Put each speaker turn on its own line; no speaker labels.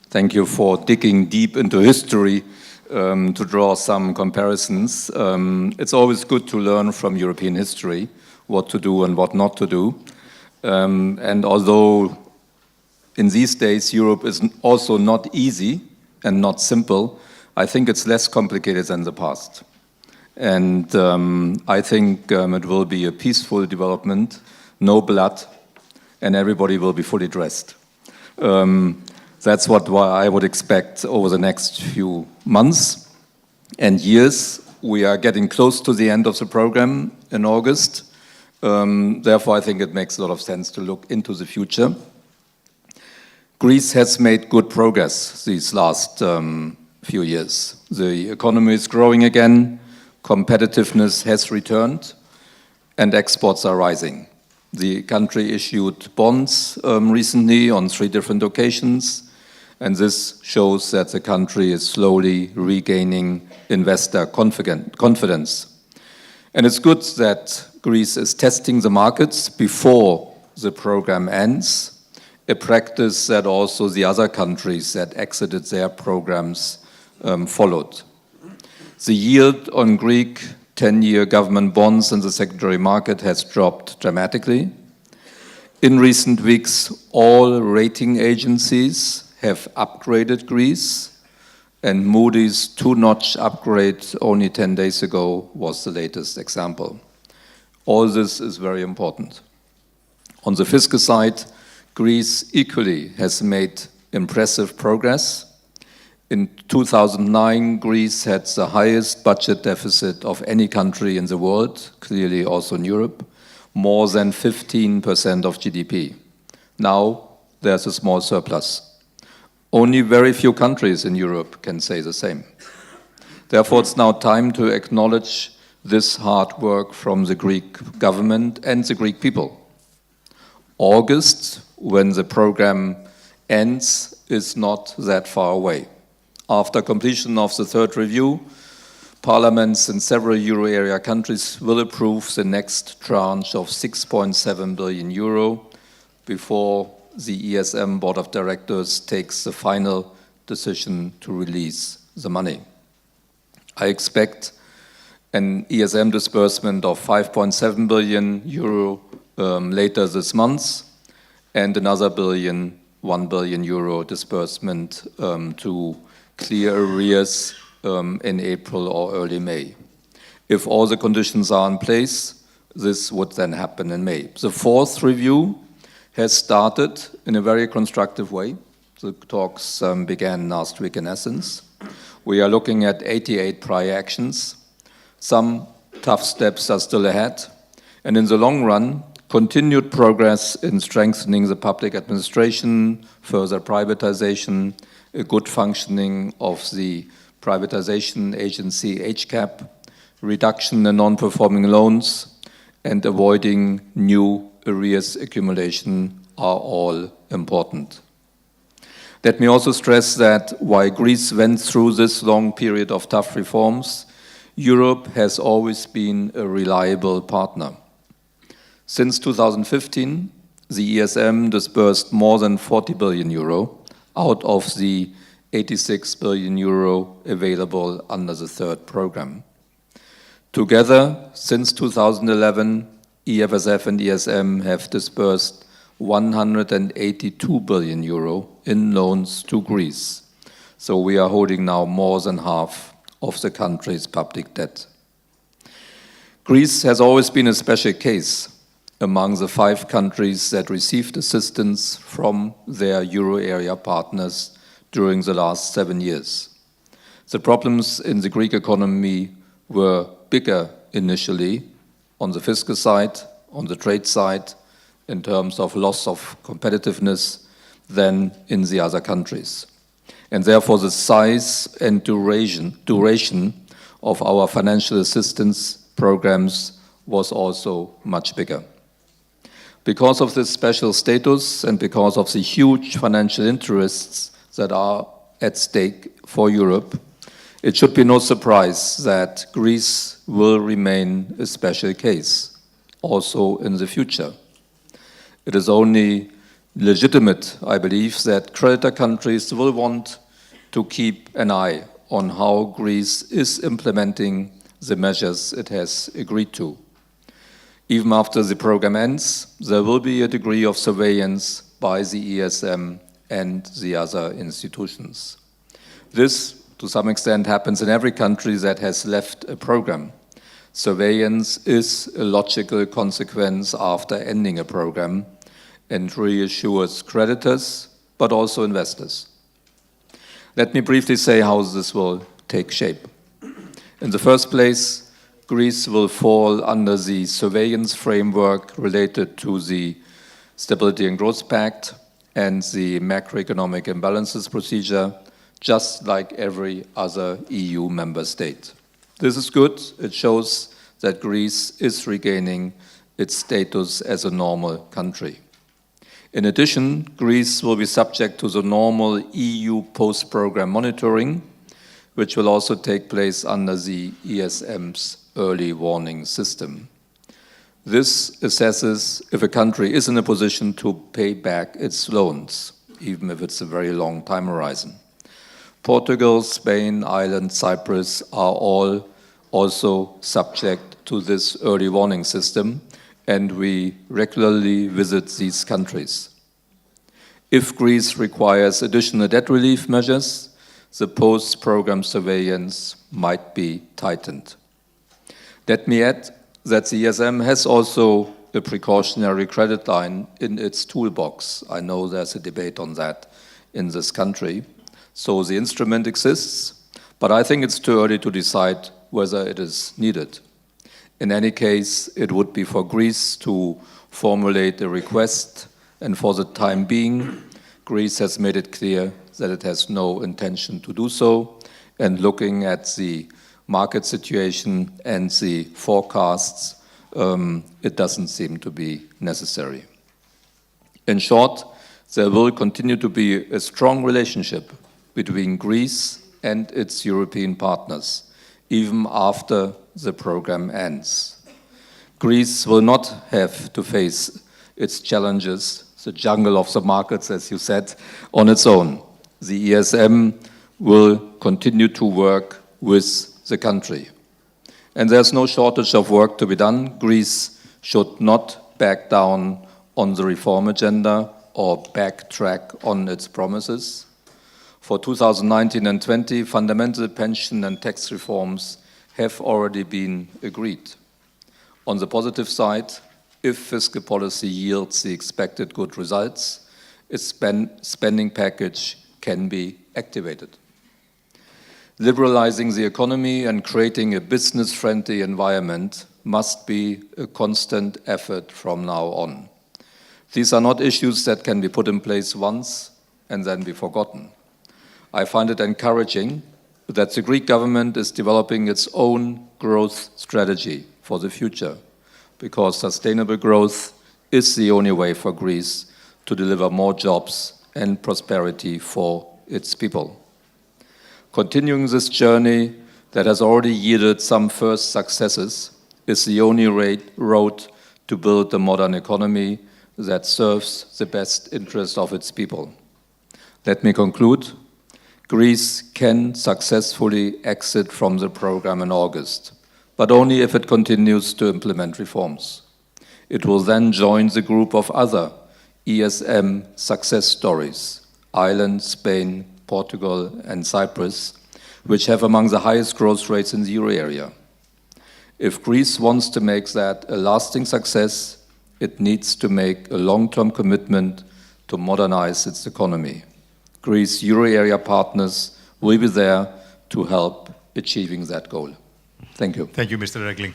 Thank you for digging deep into history to draw some comparisons. It's always good to learn from European history what to do and what not to do. And although in these days Europe is also not easy and not simple, I think it's less complicated than the past. And I think it will be a peaceful development, no blood, and everybody will be fully dressed. That's what I would expect over the next few months and years. We are getting close to the end of the program in August. Therefore, I think it makes a lot of sense to look into the future. Greece has made good progress these last few years. The economy is growing again, competitiveness has returned, and exports are rising. The country issued bonds recently on 3 different occasions, and this shows that the country is slowly regaining investor confidence. And it's good that Greece is testing the markets before the program ends, a practice that also the other countries that exited their programs followed. The yield on Greek 10-year government bonds in the secondary market has dropped dramatically. In recent weeks, all rating agencies have upgraded Greece, and Moody's 2-notch upgrade only 10 days ago was the latest example. All this is very important. On the fiscal side, Greece equally has made impressive progress. In 2009, Greece had the highest budget deficit of any country in the world, clearly also in Europe, more than 15% of GDP. Now there's a small surplus. Only very few countries in Europe can say the same. Therefore, it's now time to acknowledge this hard work from the Greek government and the Greek people. August, when the program ends, is not that far away. After completion of the 3rd review, parliaments in several euro area countries will approve the next tranche of 6.7 billion euro before the ESM Board of Directors takes the final decision to release the money. I expect an ESM disbursement of 5.7 billion euro later this month, and another 1 billion euro disbursement to clear arrears in April or early May. If all the conditions are in place, this would then happen in May. The 4th review has started in a very constructive way. The talks began last week in Athens. We are looking at 88 prior actions. Some tough steps are still ahead. And in the long run, continued progress in strengthening the public administration, further privatization, a good functioning of the privatization agency HCAP, reduction in non-performing loans, and avoiding new arrears accumulation are all important. Let me also stress that while Greece went through this long period of tough reforms, Europe has always been a reliable partner. Since 2015, the ESM disbursed more than 40 billion euro out of the 86 billion euro available under the 3rd program. Together, since 2011, EFSF and ESM have disbursed 182 billion euro in loans to Greece. So we are holding now more than half of the country's public debt. Greece has always been a special case among the 5 countries that received assistance from their euro area partners during the last 7 years. The problems in the Greek economy were bigger initially on the fiscal side, on the trade side, in terms of loss of competitiveness than in the other countries. And therefore the size and duration of our financial assistance programs was also much bigger. Because of this special status and because of the huge financial interests that are at stake for Europe, it should be no surprise that Greece will remain a special case, also in the future. It is only legitimate, I believe, that creditor countries will want to keep an eye on how Greece is implementing the measures it has agreed to. Even after the program ends, there will be a degree of surveillance by the ESM and the other institutions. This, to some extent, happens in every country that has left a program. Surveillance is a logical consequence after ending a program and reassures creditors, but also investors. Let me briefly say how this will take shape. In the first place, Greece will fall under the surveillance framework related to the Stability and Growth Pact and the macroeconomic imbalances procedure, just like every other EU member state. This is good. It shows that Greece is regaining its status as a normal country. In addition, Greece will be subject to the normal EU post-program monitoring, which will also take place under the ESM's early warning system. This assesses if a country is in a position to pay back its loans, even if it's a very long time horizon. Portugal, Spain, Ireland, Cyprus are all also subject to this early warning system, and we regularly visit these countries. If Greece requires additional debt relief measures, the post-program surveillance might be tightened. Let me add that the ESM has also a precautionary credit line in its toolbox. I know there's a debate on that in this country. So the instrument exists, but I think it's too early to decide whether it is needed. In any case, it would be for Greece to formulate a request, and for the time being, Greece has made it clear that it has no intention to do so, and looking at the market situation and the forecasts, it doesn't seem to be necessary. In short, there will continue to be a strong relationship between Greece and its European partners, even after the program ends. Greece will not have to face its challenges, the jungle of the markets, as you said, on its own. The ESM will continue to work with the country. And there's no shortage of work to be done. Greece should not back down on the reform agenda or backtrack on its promises. For 2019 and 20, fundamental pension and tax reforms have already been agreed. On the positive side, if fiscal policy yields the expected good results, its spending package can be activated. Liberalizing the economy and creating a business-friendly environment must be a constant effort from now on. These are not issues that can be put in place once and then be forgotten. I find it encouraging that the Greek government is developing its own growth strategy for the future, because sustainable growth is the only way for Greece to deliver more jobs and prosperity for its people. Continuing this journey that has already yielded some first successes is the only road to build a modern economy that serves the best interest of its people. Let me conclude. Greece can successfully exit from the program in August, but only if it continues to implement reforms. It will then join the group of other ESM success stories, Ireland, Spain, Portugal, and Cyprus, which have among the highest growth rates in the euro area. If Greece wants to make that a lasting success, it needs to make a long-term commitment to modernize its economy. Greece's euro area partners will be there to help achieving that goal. Thank you.
Thank you, Mr. Regling.